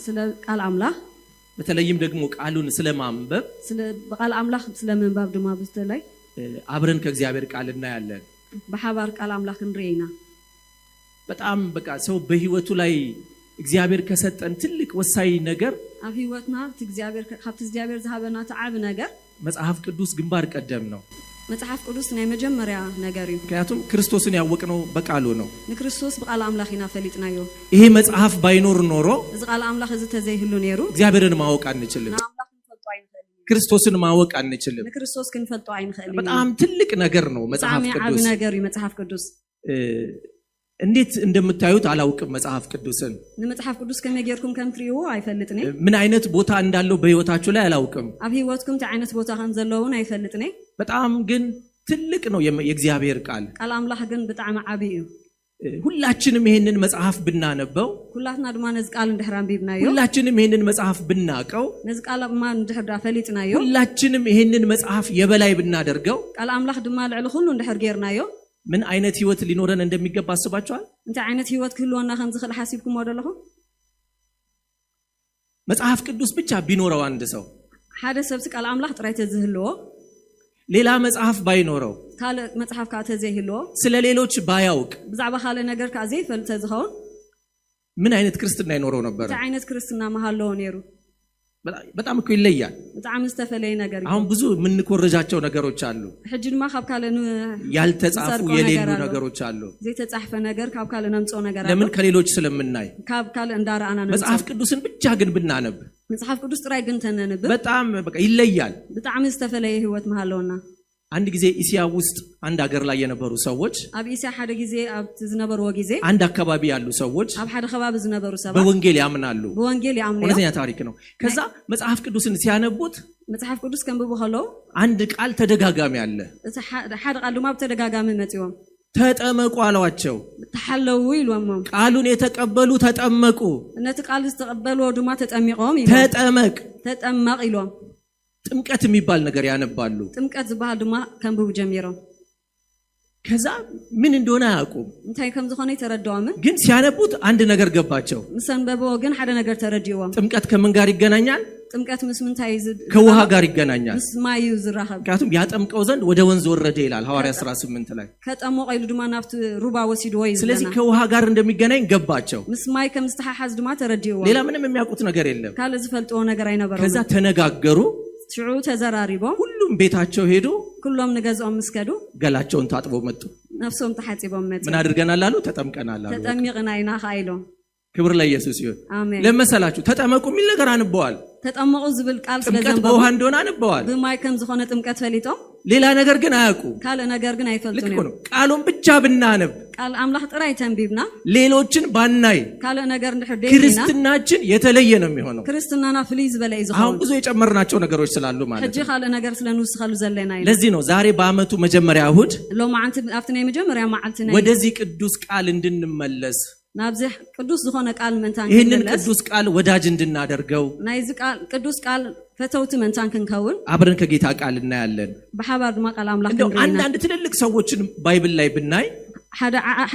ስለ ቃል አምላክ በተለይም ደግሞ ቃሉን ስለማንበብ ስለ ቃል አምላክ ስለመንበብ ድማ በስተላይ አብረን ከእግዚአብሔር ቃል እናያለን በሐባር ቃል አምላክ እንረይና በጣም በቃ ሰው በህይወቱ ላይ እግዚአብሔር ከሰጠን ትልቅ ወሳኝ ነገር አብ ህይወትና እግዚአብሔር ካብት እግዚአብሔር ዘሃበና ተዓብ ነገር መጽሐፍ ቅዱስ ግንባር ቀደም ነው መጽሐፍ ቅዱስ ናይ መጀመሪያ ነገር እዩ ምክንያቱም ክርስቶስን ያወቅነው በቃሉ ነው ንክርስቶስ በቃል አምላክና ፈሊጥናዮ ይሄ መጽሐፍ ባይኖር ኖሮ እዚ ቃል አምላክ እዚ ተዘይህሉ ነይሩ እግዚአብሔርን ማወቅ አንችልም ክርስቶስን ማወቅ አንችልም ንክርስቶስ ክንፈልጦ አይንኸልም በጣም ትልቅ ነገር ነው መጽሐፍ ቅዱስ ነገር እዩ መጽሐፍ ቅዱስ እንዴት እንደምታዩት አላውቅም መጽሐፍ ቅዱስን ለመጽሐፍ ቅዱስ ከመገርኩም ከምትሪው አይፈልጥኔ ምን አይነት ቦታ እንዳለው በህይወታችሁ ላይ አላውቅም አብ ህይወትኩም ታይነት ቦታ ከም ዘለውን አይፈልጥኔ በጣም ግን ትልቅ ነው የእግዚአብሔር ቃል ቃል አምላክ ግን በጣም ዓቢ እዩ ሁላችንም ይሄንን መጽሐፍ ብናነበው ሁላትና ድማ ነዝ ቃል እንደህራን ቢብናዮ ሁላችንም ይሄንን መጽሐፍ ብናቀው ነዝ ቃል ማን እንደህርዳ ፈሊጥናዮ ሁላችንም ይሄንን መጽሐፍ የበላይ ብናደርገው ቃል አምላክ ድማ ልዕል ሁሉ እንደህር ጌርናዮ ምን አይነት ህይወት ሊኖረን እንደሚገባ አስባችኋል እንት አይነት ህይወት ክህልውና ከም ዝኽል ሐሲብኩም ወደለኹ መጽሐፍ ቅዱስ ብቻ ቢኖረው አንድ ሰው ሓደ ሰብስ ቃል አምላክ ጥራይተ ዝህልዎ ሌላ መጽሐፍ ባይኖረው ካለ መጽሐፍ ካተ ዘይህልዎ ስለ ሌሎች ባያውቅ ብዛዕባ ካለ ነገር ካ ዘይፈልጥ ዝኸውን ምን አይነት ክርስትና ይኖረው ነበር እንት አይነት ክርስትና መሃለው ነይሩ በጣም እኮ ይለያል በጣም ዝተፈለየ ነገር አሁን ብዙ ምን ኮረጃቸው ነገሮች አሉ ሕጅማ ካብ ካለ ያልተጻፉ የሌሉ ነገሮች አሉ ዘይተጻፈ ነገር ካብ ካለ ነምጾ ነገር አለ ለምን ከሌሎች ስለምናይ ካብ ካለ እንዳራአና ነው መጽሐፍ ቅዱስን ብቻ ግን ብናነብ መጽሐፍ ቅዱስ ጥራይ ግን ተነነብ በጣም በቃ ይለያል በጣም ዝተፈለየ ህይወት መሃለውና አንድ ጊዜ ኢሲያ ውስጥ አንድ ሀገር ላይ የነበሩ ሰዎች አብ ኢሲያ ሓደ ጊዜ አብ ዝነበሩ ጊዜ አንድ አካባቢ ያሉ ሰዎች አብ ሓደ ከባቢ ዝነበሩ ሰባ በወንጌል ያምናሉ በወንጌል ያምናሉ እውነተኛ ታሪክ ነው ከዛ መጽሐፍ ቅዱስን ሲያነቡት መጽሐፍ ቅዱስ ከንብቡ ኸለው አንድ ቃል ተደጋጋሚ አለ ሓደ ቃል ድማ ተደጋጋሚ መጽዮም ተጠመቁ አሏቸው ተሐለው ይልወም ቃሉን የተቀበሉ ተጠመቁ እነተ ቃል ተቀበሉ ድማ ተጠሚቆም ተጠመቅ ይልወም ጥምቀት የሚባል ነገር ያነባሉ ጥምቀት ዝባል ድማ ከንብቡ ጀሚረው ከዛ ምን እንደሆነ አያውቁም እንታይ ከም ዝኾነ ይተረዳዋም ግን ሲያነቡት አንድ ነገር ገባቸው ምሰንበቦ ግን ሓደ ነገር ተረዲዎም ጥምቀት ከምን ጋር ይገናኛል ጥምቀት ምስምንታይ ከውሃ ጋር ይገናኛል ምስማዩ ዝራኸብ ምክንያቱም ያጠምቀው ዘንድ ወደ ወንዝ ወረደ ይላል ሐዋርያ 18 ላይ ከጠመቀ ይሉ ድማ ናፍት ሩባ ወሲዶ ወይ ስለዚህ ከውሃ ጋር እንደሚገናኝ ገባቸው ምስማይ ከም ዝተሐሐዝ ድማ ተረዲዎም ሌላ ምንም የሚያውቁት ነገር የለም ካለ ዝፈልጦ ነገር አይነበረም ከዛ ተነጋገሩ ሽዑ ተዘራሪቦም ሁሉም ቤታቸው ሄዱ ሁሉም ነገዛው መስከዱ ገላቸውን ታጥበው መጡ ነፍሶም ተሐጽበው መጡ ምን አድርገናል አሉ ተጠምቀናል አሉ ተጠምቀናይና ኃይሎ ክብር ለኢየሱስ ይሁን አሜን ለመሰላችሁ ተጠመቁ የሚል ነገር አንበዋል ተጠመቁ ዝብል ቃል ስለዘንበው በውሃ እንደሆነ አንበዋል በማይ ከም ዝኾነ ጥምቀት ፈሊጦም ሌላ ነገር ግን አያውቁ ካለ ነገር ግን አይፈልጡም ነው ቃሉን ብቻ ብናነብ ቃል አምላክ ጥራይ ተንቢብና ሌሎችን ባናይ ካለ ነገር እንደህደይና ክርስትናችን የተለየ ነው የሚሆነው ክርስትናና ፍሊዝ በላይ ይዘው አሁን ብዙ የጨመርናቸው ነገሮች ስላሉ ማለት እጂ ካለ ነገር ስለንውስخሉ ዘለና ይላል ለዚህ ነው ዛሬ በአመቱ መጀመሪያ እሁድ ለማዓንት አፍተና መጀመሪያ ማዓልትና ወደዚህ ቅዱስ ቃል እንድንመለስ ናብዚህ ቅዱስ ዝኾነ ቃል መንታን ይሄንን ቅዱስ ቃል ወዳጅ እንድናደርገው ናይዚ ቃል ቅዱስ ቃል ፈተውት መንታን ክንከውን አብረን ከጌታ ቃል እናያለን በሐባር ድማ ቃል አምላክ እንግዲህ አንድ ትልልቅ ሰዎችን ባይብል ላይ ብናይ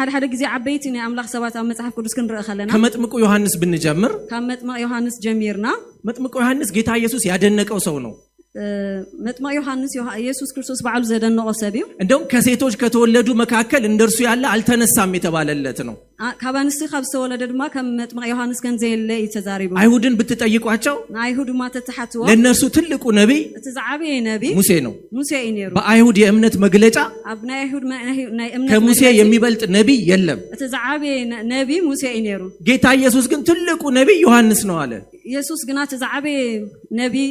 ሓደ ጊዜ ዓበይቲ ናይ አምላክ ሰባት ኣብ መጽሐፍ ቅዱስ ክንርኢ ኸለና ከመጥምቁ ዮሐንስ ብንጀምር ከመጥምቁ ዮሐንስ ጀሚርና መጥምቁ ዮሐንስ ጌታ ኢየሱስ ያደነቀው ሰው ነው መጥምቁ ዮሐንስ ኢየሱስ ክርስቶስ በዓሉ ዘደነቀው ሰቢው እንደውም ከሴቶች ከተወለዱ መካከል እንደርሱ ያለ አልተነሳም የተባለለት ነው ካባንስ ካብ ተወለደ ድማ ከም መጥምቁ ዮሐንስ ከን ዘይለ ይተዛሪቡ አይሁድን ብትጠይቋቸው አይሁድ ማ ተተሐተው ለነሱ ትልቁ ነብይ ተዛዓበ ነብይ ሙሴ ነው ሙሴ ይነሩ በአይሁድ የእምነት መግለጫ አብና አይሁድ ናይ እምነት ከሙሴ የሚበልጥ ነብይ የለም ተዛዓበ ነብይ ሙሴ ይነሩ ጌታ ኢየሱስ ግን ትልቁ ነብይ ዮሐንስ ነው አለ ኢየሱስ ግና ተዛዓበ ነብይ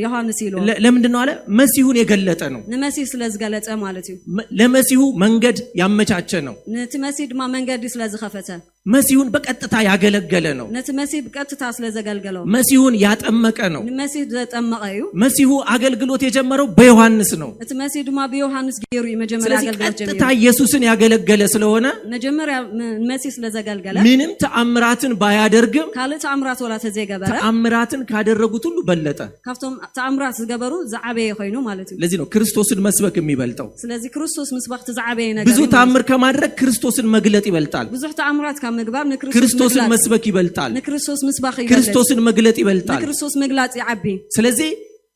ዮሐንስ ይሎ ለምንድን ነው አለ መሲሁን የገለጠ ነው ለመሲህ ስለዝገለጸ ማለት እዩ ለመሲሁ መንገድ ያመቻቸ ነው ለመሲህ ድማ መንገድ ስለዝኸፈተ መሲሁን በቀጥታ ያገለገለ ነው ለመሲህ በቀጥታ ስለዘገልገለው መሲሁን ያጠመቀ ነው ለመሲህ ዘጠመቀዩ መሲሁ አገልግሎት የጀመረው በዮሐንስ ነው ለመሲህ ድማ በዮሐንስ ጌሩ የመጀመሪያ አገልግሎት ጀመረ ቀጥታ ኢየሱስን ያገለገለ ስለሆነ መጀመሪያ መሲህ ስለዘገልገለ ምንም ተአምራትን ባያደርግም ካለ ተአምራት ወላ ተዘገበረ ተአምራትን ካደረጉት ሁሉ በለጠ ካፍቶም ተአምራት ዝገበሩ ዘዓበየ ኮይኑ ማለት እዩ ለዚህ ነው ክርስቶስን መስበክ የሚበልጠው ስለዚህ ክርስቶስ መስበክ ተዛዓበየ ነገር ብዙ ተአምር ከማድረግ ክርስቶስን መግለጥ ይበልጣል ብዙ ተአምራት ምግባር ክርስቶስን መስበክ ይበልጣል ንክርስቶስ ምስባኽ ይበልጣል ክርስቶስን መግለጥ ይበልጣል ንክርስቶስ መግለጽ ይዓቢ ስለዚህ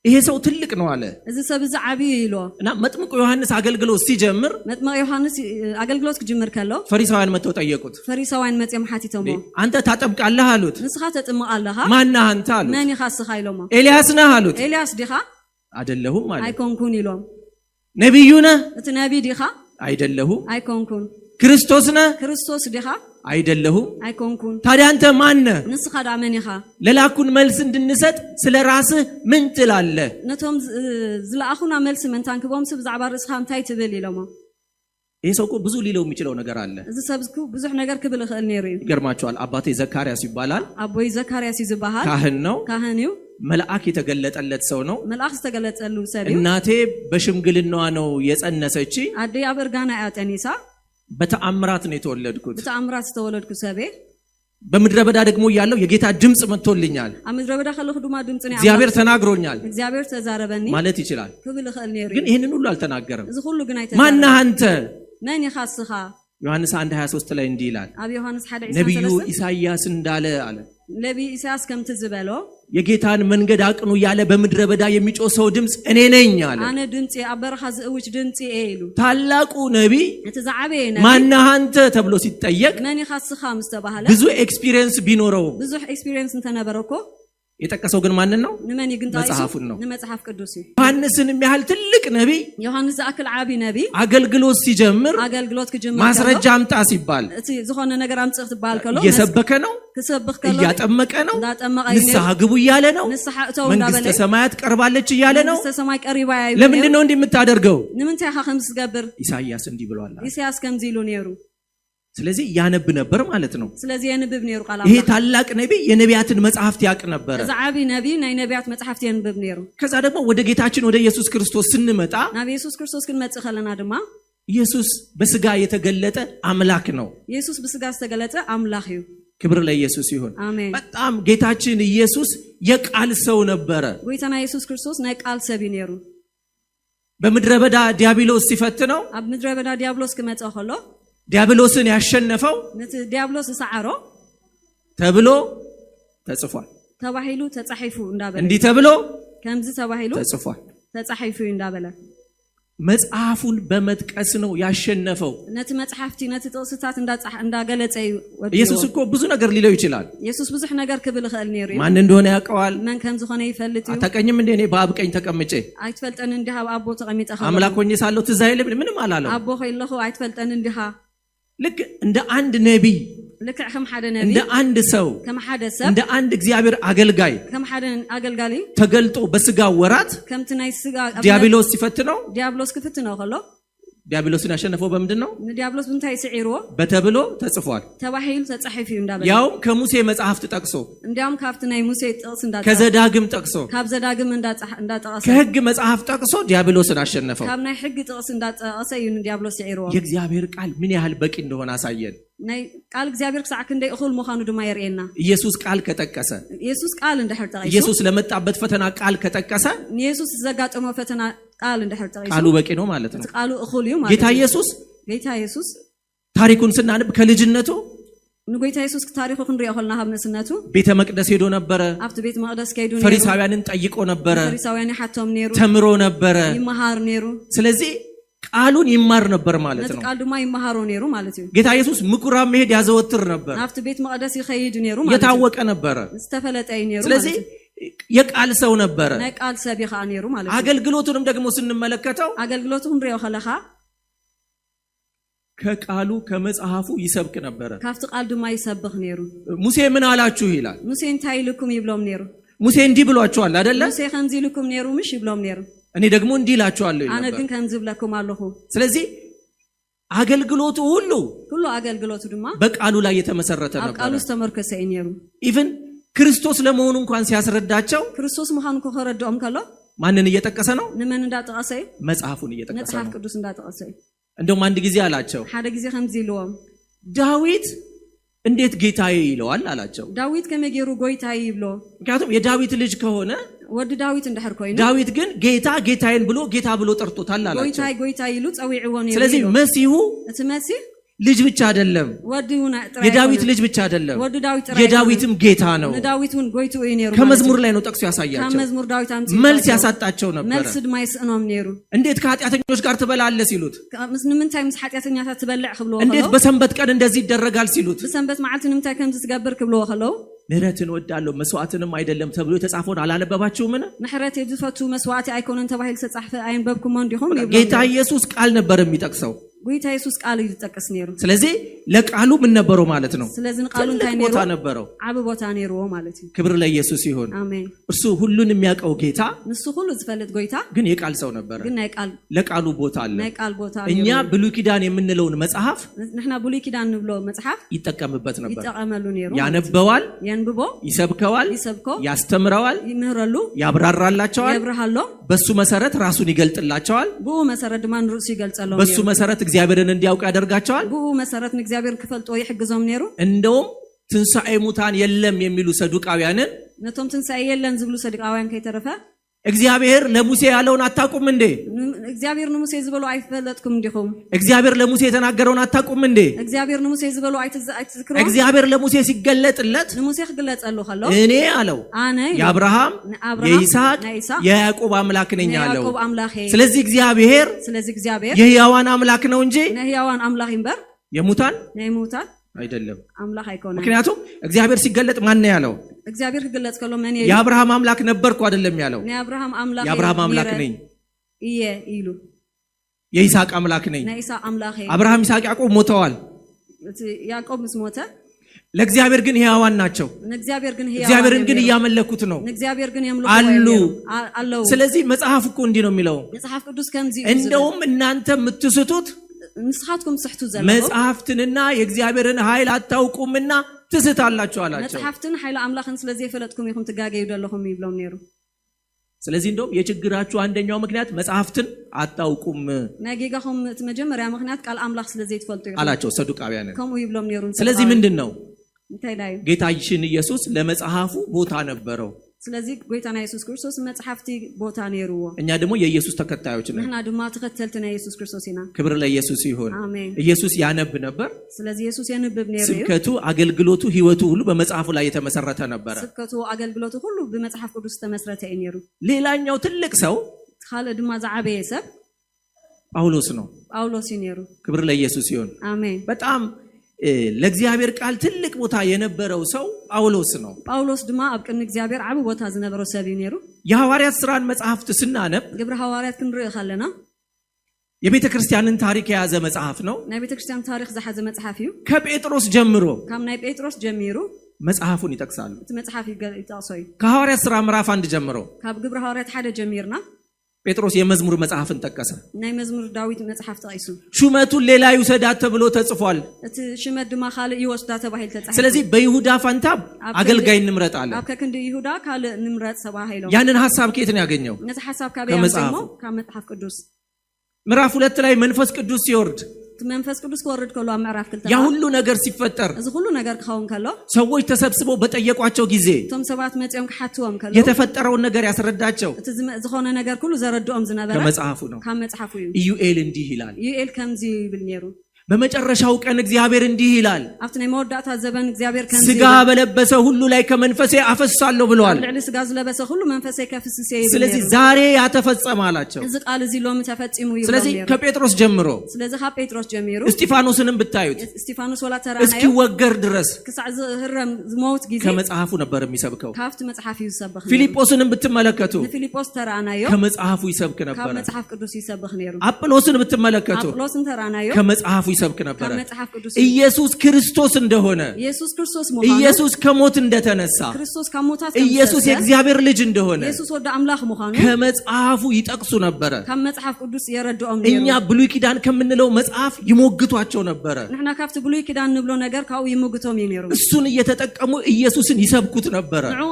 ይሄ ሰው ትልቅ ነው አለ እዚ ሰብ እዚ ዓቢ ይሎ እና መጥምቁ ዮሐንስ አገልግሎት ሲጀምር መጥምቁ ዮሐንስ አገልግሎት ክጅምር ከሎ ፈሪሳውያን መጥተው ጠየቁት ፈሪሳውያን መጥተው መሓቲቶሞ አንተ ታጠምቃለህ አሉት ንስኻ ተጥምቃለህ ማን አንተ አሉት ማን ይኻስኻ ኢሎሞ ኤልያስ ነህ አሉት ኤልያስ ዲኻ አይደለሁም አለ አይኮንኩን ኢሎም ነብዩ ነህ እቲ ነብይ ዲኻ አይደለሁም አይኮንኩን ክርስቶስ ነህ ክርስቶስ ዲኻ አይደለሁም አይኮንኩን ታዲያ አንተ ማን ነህ ንስኻ ዳመን ይኻ ለላኩን መልስ እንድንሰጥ ስለ ራስህ ምን ትላለህ ነቶም ዝላአኹና መልስ መንታን ክቦም ሰብ ዛዕባ ርስኻ እንታይ ትብል ኢሎሞ ይሄ ሰው እኮ ብዙ ሊለው የሚችለው ነገር አለ እዚ ሰብስኩ ብዙ ነገር ክብል ይኽእል ነይሩ ይገርማችኋል አባቴ ዘካርያስ ይባላል አቦይ ዘካርያስ ይዝባሃል ካህን ነው ካህኒው መልአክ የተገለጠለት ሰው ነው መልአክ ተገለጸሉ ሰሪው እናቴ በሽምግልናዋ ነው የጸነሰች አዴ አበርጋና ያጠኒሳ በተአምራት ነው የተወለድኩት በተአምራት ተወለድኩ ሰቤ በምድረ በዳ ደግሞ ያለው የጌታ ድምጽ መጥቶልኛል አምድረ በዳ ከለኹ ድማ ድምጽ ነው እግዚአብሔር ተናግሮኛል እግዚአብሔር ተዛረበኒ ማለት ይችላል ክብል ይኽእል ነይሩ ግን ይሄንን ሁሉ አልተናገረም እዚ ሁሉ ግን አይተናገረም ማን አንተ ማን ይኻስኻ ዮሐንስ 1:23 ላይ እንዲህ ይላል አብ ዮሐንስ 1:23 ነብዩ ኢሳይያስ እንዳለ አለ ነብይ ኢሳይያስ ከምት ዝበሎ የጌታን መንገድ አቅኑ ያለ በምድረ በዳ የሚጮህ ሰው ድምጽ እኔ ነኝ አለ አነ ድምጽ አበረኻ ዝውጭ ድምጽ ኤሉ ታላቁ ነብይ ተዛዓበየ ነብይ ማን አንተ ተብሎ ሲጠየቅ ማን ይኻስኻ ምስተባሃለ ብዙ ኤክስፒሪየንስ ቢኖረው ብዙ ኤክስፒሪየንስ እንተነበረኮ የጠቀሰው ግን ማንን ነው ነማን ይግንታይሱ መጽሐፉን ነው መጽሐፍ ቅዱስ ዮሐንስን የሚያህል ትልቅ ነብይ ዮሐንስ ዘአክል ዓቢ ነብይ አገልግሎት ሲጀምር አገልግሎት ከጀመረ ማስረጃ አምጣ ሲባል እቲ ዝኾነ ነገር አምጽፍ ትባል ከሎ እየሰበከ ነው ክሰብክ ከሎ እያጠመቀ ነው እንዳጠመቀ ንስሐ ግቡ እያለ ነው ንስሐ እተው እንዳበለ መንግስተ ሰማያት ቀርባለች እያለ ነው መንግስተ ሰማይ ቀሪባ ያዩ ለምንድን ነው እንደምታደርገው ንምንታይ ኸምስ ዝገብር ኢሳይያስ እንዲህ ብሏል ኢሳይያስ ከምዚ ኢሉ ነይሩ ስለዚህ ያነብ ነበር ማለት ነው ስለዚህ ያነብብ ነይሩ ቃል ይሄ ታላቅ ነብይ የነቢያትን መጽሐፍት ያቅ ነበር ዘዓቢ ነብይ ናይ ነቢያት መጽሐፍት ያነብብ ነይሩ ከዛ ደግሞ ወደ ጌታችን ወደ ኢየሱስ ክርስቶስ ስንመጣ ናብ ኢየሱስ ክርስቶስ ክንመጽእ ከለና ድማ ኢየሱስ በስጋ የተገለጠ አምላክ ነው ኢየሱስ በስጋ የተገለጠ አምላክ እዩ ክብር ለኢየሱስ ይሁን አሜን በጣም ጌታችን ኢየሱስ የቃል ሰው ነበር ጌታና ኢየሱስ ክርስቶስ ናይ ቃል ሰብ ነይሩ በምድረ በዳ ዲያብሎስ ሲፈትነው ኣብ ምድረ በዳ ዲያብሎስ ክመጽእ ከሎ ዲያብሎስን ያሸነፈው ዲያብሎስ ሰዓሮ ተብሎ ተጽፏል ተባሂሉ ተጻሒፉ እንዳበለ እንዲህ ተብሎ ከምዚ ተባሂሉ ተጽፏል ተጻሒፉ እንዳበለ መጽሐፉን በመጥቀስ ነው ያሸነፈው ነቲ መጽሐፍቲ ነቲ ጥቅስታት እንዳገለጸ ኢየሱስ እኮ ብዙ ነገር ሊለው ይችላል ኢየሱስ ብዙ ነገር ክብል ይኽእል ነይሩ ማን እንደሆነ ያውቀዋል ማን ከም ዝኾነ ይፈልጥ እዩ አታቀኝም እንደ እኔ በአብ ቀኝ ተቀምጬ አይትፈልጠን እንዲሃ አቦ ተቀምጬ አምላክ ሆኜ ሳለሁ ትዝ አይልም ምንም አላለው አቦ ሆይለኹ አይትፈልጠን እንዲሃ ልክ እንደ አንድ ነብይ ልክ ከም ሓደ ነብይ እንደ አንድ ሰው ከም ሓደ ሰብ እንደ አንድ እግዚአብሔር አገልጋይ ከም ሓደ አገልጋሊ ተገልጦ በስጋ ወራት ከምቲ ናይ ስጋ ዲያብሎስ ሲፈትነው ዲያብሎስ ክፍትነው ከሎ ዲያብሎስን ያሸነፈው በምንድን ነው ዲያብሎስ ብንታይ ሲዒርዎ በተብሎ ተጽፏል ተባሂሉ ተጻሒፉ እንዳበለ ያው ከሙሴ መጽሐፍት ጠቅሶ እንዲያም ካብቲ ናይ ሙሴ ጥቅስ እንዳጠቀሰ ከዘዳግም ጠቅሶ ካብ ዘዳግም እንዳጠቀሰ ከሕግ መጽሐፍ ጠቅሶ ዲያብሎስን አሸነፈው ካብ ናይ ሕግ ጥቅስ እንዳጠቀሰ እዩ ዲያብሎስ ሲዒርዎ የእግዚአብሔር ቃል ምን ያህል በቂ እንደሆነ አሳየን ናይ ቃል እግዚአብሔር ክሳዕ ክንደይ እኹል ምዃኑ ድማ የርኤና ኢየሱስ ቃል ከጠቀሰ ኢየሱስ ቃል እንድሕር ጠቂሱ ኢየሱስ ለመጣበት ፈተና ቃል ከጠቀሰ ኢየሱስ ዘጋጠመ ፈተና ቃል እንድሕር ጠቂሱ ቃሉ በቂ ነው ማለት ነው ቃሉ እኹል እዩ ማለት ጌታ ኢየሱስ ታሪኩን ስናነብ ከልጅነቱ ንጌታ ኢየሱስ ታሪኩ ክንሪኦ ከለና ካብ ንስነቱ ቤተ መቅደስ ሄዶ ነበር ኣብቲ ቤተ መቅደስ ከይዱ ነይሩ ፈሪሳውያንን ጠይቆ ነበር ፈሪሳውያን ሓቶም ነይሩ ተምሮ ነበር ይመሃር ነይሩ ስለዚህ ቃሉን ይማር ነበር ማለት ነው ቃል ድማ ይመሃሮ ነይሩ ማለት እዩ ጌታ ኢየሱስ ምኩራብ መሄድ ያዘወትር ነበር ኣብቲ ቤተ መቅደስ ይኸይድ ነይሩ ማለት የታወቀ ነበር ዝተፈለጠ ነይሩ ስለዚህ የቃል ሰው ነበር ናይ ቃል ሰብ ይኻ ነይሩ ማለት አገልግሎቱንም ደግሞ ስንመለከተው አገልግሎቱ ክንሪኦ ከለኻ ከቃሉ ከመጽሐፉ ይሰብክ ነበር ካብቲ ቃል ድማ ይሰብክ ነይሩ ሙሴ ምን አላችሁ ይላል ሙሴ እንታይ ይልኩም ይብሎም ነይሩ ሙሴ እንዲህ ብሏቸዋል አይደለ ሙሴ ከምዚ ይልኩም ነይሩ ምሽ ይብሎም ነይሩ እኔ ደግሞ እንዲህ እላችኋለሁ ይላል አነ ግን ከምዚ ብለኩም አለሁ ስለዚህ አገልግሎቱ ሁሉ አገልግሎቱ ድማ በቃሉ ላይ የተመሰረተ ነበር ቃሉ ተመርከሰ ነይሩ ኢቭን ክርስቶስ ለመሆኑ እንኳን ሲያስረዳቸው ክርስቶስ መሆኑ ከረዳኦም ከሎ ማንን እየጠቀሰ ነው ነመን እንዳጠቀሰ መጽሐፉን እየጠቀሰ ነው መጽሐፍ ቅዱስ እንዳጠቀሰ እንደውም አንድ ጊዜ አላቸው ሓደ ጊዜ ከምዚ ይልዎም ዳዊት እንዴት ጌታዬ ይለዋል አላቸው ዳዊት ከመገሩ ጎይታዬ ይብሎ ምክንያቱም የዳዊት ልጅ ከሆነ ወድ ዳዊት እንደሕር ኮይኑ ዳዊት ግን ጌታዬን ብሎ ጌታ ብሎ ጠርቶታል አላቸው ጎይታዬ ይሉ ጸዊዕዎ ነይሩ ስለዚህ መሲሁ እቲ መሲህ ልጅ ብቻ አይደለም የዳዊት ልጅ ብቻ አይደለም የዳዊትም ጌታ ነው ከመዝሙር ላይ ነው ጠቅሶ ያሳያቸው መልስ ያሳጣቸው ነበር እንዴት ከኃጢአተኞች ጋር ትበላለህ ሲሉት እንዴት በሰንበት ቀን እንደዚህ ይደረጋል ሲሉት በሰንበት መዓልት ንምታይ ከምዚ ትገብር ክብልዎ ከለው ምህረትን ወዳለው መስዋዕትንም አይደለም ተብሎ የተጻፈውን አላነበባችሁም ምን ምህረት የዝፈቱ መስዋዕት አይኮነን ተባሂል ተጻፈ አይንበብኩም እንዲሁም ጌታ ኢየሱስ ቃል ነበር የሚጠቅሰው ጌታ ኢየሱስ ቃል ይተጠቀስ ነሩ ስለዚህ ለቃሉ ምን ነበረው ማለት ነው ስለዚህ ቃሉ ነበረው አብ ቦታ ነሩ ማለት ነው ክብር ለኢየሱስ ይሁን አሜን እርሱ ሁሉን የሚያውቀው ጌታ ንሱ ሁሉ ዝፈልጥ ጌታ ግን የቃል ሰው ነበር ግን የቃል ለቃሉ ቦታ አለ የቃል ቦታ እኛ ብሉይ ኪዳን የምንለውን መጽሐፍ ነህና ብሉይ ኪዳን ንብሎ መጽሐፍ ይጠቀምበት ነበር ይጠቀመሉ ነሩ ያነበዋል ያንብቦ ይሰብከዋል ያስተምረዋል ይምህራሉ ያብራራላቸዋል ያብራራሉ በሱ መሰረት ራሱን ይገልጥላቸዋል በሱ መሰረት ማን ሩስ ይገልጻለው በሱ መሰረት እግዚአብሔርን እንዲያውቁ ያደርጋቸዋል በሱ መሰረት እግዚአብሔር ክፈልጦ ይحግዞም ነሩ እንደውም ትንሣኤ ሙታን የለም የሚሉ ሰዱቃውያንን ነቶም ትንሣኤ የለን ዝብሉ ሰዱቃውያን ከይተረፈ እግዚአብሔር ለሙሴ ያለውን አታቁም እንዴ እግዚአብሔር ለሙሴ ዝብሎ አይፈለጥኩም እንዲሁም እግዚአብሔር ለሙሴ የተናገረውን አታቁም እንዴ እግዚአብሔር ለሙሴ ዝብሎ አይተዝክሮ እግዚአብሔር ለሙሴ ሲገለጥለት ለሙሴ ይገለጻሉ ኸለው እኔ አለው የአብርሃም የይስሐቅ የያዕቆብ አምላክ ነኝ አለው ስለዚህ እግዚአብሔር የሕያዋን አምላክ ነው እንጂ የሕያዋን አምላክ ይንበር የሙታን አይደለም አምላክ አይኮንም ምክንያቱም እግዚአብሔር ሲገለጥ ማን ነው ያለው እግዚአብሔር ይገለጽ ከሎ ማን የአብርሃም አምላክ ነበርኩ አይደለም ያለው የአብርሃም አምላክ ነኝ ይሉ የይስሐቅ አምላክ ነኝ አብርሃም ይስሐቅ ያዕቆብ ሞተዋል ያዕቆብ ሞተ ለእግዚአብሔር ግን ሕያዋን ናቸው እግዚአብሔርን ግን እያመለኩት ነው አሉ ስለዚህ መጽሐፍ እኮ እንዲህ ነው የሚለው መጽሐፍ ቅዱስ ከምዚ እንደውም እናንተ የምትስቱት ንስሐትኩም ስሕቱ ዘለው መጽሐፍትንና የእግዚአብሔርን ኃይል አታውቁምና ትስታላችሁ አላቸው መጽሐፍትን ኃይለ አምላክን ስለዚህ የፈለጥኩም ይሁን ትጋገዩ ደለኩም ይብለው ነሩ ስለዚህ እንደውም የችግራችሁ አንደኛው ምክንያት መጽሐፍትን አታውቁም ናጌጋኩም መጀመሪያ ምክንያት ቃል አምላክ ስለዚህ ትፈልጡ ይሁን አላቸው ሰዱቃውያን ከሙ ይብለው ነሩ ስለዚህ ምንድነው እንታይላዩ ጌታችን ኢየሱስ ለመጽሐፉ ቦታ ነበረው ስለዚህ ጌታና ኢየሱስ ክርስቶስ መጽሐፍቲ ቦታ ነሩዎ እኛ ደግሞ የኢየሱስ ተከታዮች ነን እኛ ደግሞ ተከተልተና ኢየሱስ ክርስቶስና ክብር ለኢየሱስ ይሁን አሜን ኢየሱስ ያነብ ነበር ስለዚህ ኢየሱስ ያነብብ ነበር ስብከቱ አገልግሎቱ ህይወቱ ሁሉ በመጽሐፉ ላይ የተመሰረተ ነበር ስብከቱ አገልግሎቱ ሁሉ በመጽሐፍ ቅዱስ ተመስረተ ይነሩ ሌላኛው ትልቅ ሰው ካለ ድማ ዘዓበየ ሰብ ጳውሎስ ነው ጳውሎስ ይነሩ ክብር ለኢየሱስ ይሁን አሜን በጣም ለእግዚአብሔር ቃል ትልቅ ቦታ የነበረው ሰው ጳውሎስ ነው ጳውሎስ ድማ አብቅን እግዚአብሔር አብ ቦታ ዝነበረው ሰብ ይነሩ የሐዋርያት ሥራን መጽሐፍት ስናነብ ግብረ ሐዋርያት ክንርኢ ካለና የቤተክርስቲያንን ታሪክ የያዘ መጽሐፍ ነው ናይ ቤተክርስቲያን ታሪክ ዘሐዘ መጽሐፍ እዩ ከጴጥሮስ ጀምሮ ካብ ናይ ጴጥሮስ ጀሚሩ መጽሐፉን ይጠቅሳሉ መጽሐፍ ይጠቅሳሉ ከሐዋርያት ሥራ ምዕራፍ 1 ጀምሮ ካብ ግብረ ሐዋርያት ሓደ ጀሚርና ጴጥሮስ የመዝሙር መጽሐፍን ጠቀሰ ናይ መዝሙር ዳዊት መጽሐፍ ጠቅሱ ሹመቱን ሌላ ይውሰዳት ተብሎ ተጽፏል እቲ ሹመት ድማ ካለ ይወስዳ ተባሂል ተጻፈ ስለዚህ በይሁዳ ፋንታ አገልጋይ እንምረጥ አለ ከክንድ ይሁዳ ካለ ንምረጥ ተባሂለው ያንን ሐሳብ ከየት ነው ያገኘው ነዛ ሐሳብ ከመጽሐፍ ከመጽሐፍ ቅዱስ ምዕራፍ 2 ላይ መንፈስ ቅዱስ ሲወርድ መንፈስ ቅዱስ ወርድ ከሎ ምዕራፍ 2 ያ ሁሉ ነገር ሲፈጠር እዚ ሁሉ ነገር ከሆን ከሎ ሰዎች ተሰብስበው በጠየቋቸው ጊዜ ቶም ሰባት መጽኦም ከሓትዎም ከሎ የተፈጠረውን ነገር ያስረዳቸው እቲ ዝኾነ ነገር ሁሉ ዘረድኦም ዝነበረ ከመጽሐፉ ነው ከመጽሐፉ እዩ ኢዩኤል እንዲህ ይላል ኢዩኤል ከምዚ ይብል ነሩ በመጨረሻው ቀን እግዚአብሔር እንዲህ ይላል አፍተና መወዳታ ዘበን እግዚአብሔር ከምዚ ስጋ በለበሰ ሁሉ ላይ ከመንፈሴ አፈሳለሁ ብሏል ለዕሊ ስጋ ዝለበሰ ሁሉ መንፈሴ ከፍስሴ ይብል ስለዚህ ዛሬ ያተፈጸመ አላቸው እዚ ቃል እዚ ሎም ተፈጽሙ ይብል ስለዚህ ከጴጥሮስ ጀምሮ ስለዚህ ከጴጥሮስ ጀምሮ እስጢፋኖስንም ብታዩት እስጢፋኖስ ወላ ተራናዮ እስኪወገር ድረስ ከሳዕ ዝህረም ዝሞት ጊዜ ከመጽሐፉ ነበር የሚሰብከው ካፍት መጽሐፍ ይሰብክ ፊልጶስንም ብትመለከቱ ፊልጶስ ተራናዮ ከመጽሐፉ ይሰብክ ነበር ከመጽሐፍ ቅዱስ ይሰብክ ነሩ አጵሎስን ብትመለከቱ አጵሎስን ተራናዮ ከመጽሐፉ ይሰብክ ነበር ኢየሱስ ክርስቶስ እንደሆነ ኢየሱስ ክርስቶስ ሞታ ኢየሱስ ከሞት እንደተነሳ ክርስቶስ ከሞታት ኢየሱስ የእግዚአብሔር ልጅ እንደሆነ ኢየሱስ ወደ አምላክ መሆኑ ከመጽሐፉ ይጠቅሱ ነበር ከመጽሐፍ ቅዱስ ይረዳኦም ነበር እኛ ብሉይ ኪዳን ከምንለው መጽሐፍ ይሞግቷቸው ነበር ነህና ካፍት ብሉይ ኪዳን ንብሎ ነገር ካው ይሞግቶም ይነሩ እሱን እየተጠቀሙ ኢየሱስን ይሰብኩት ነበር ነው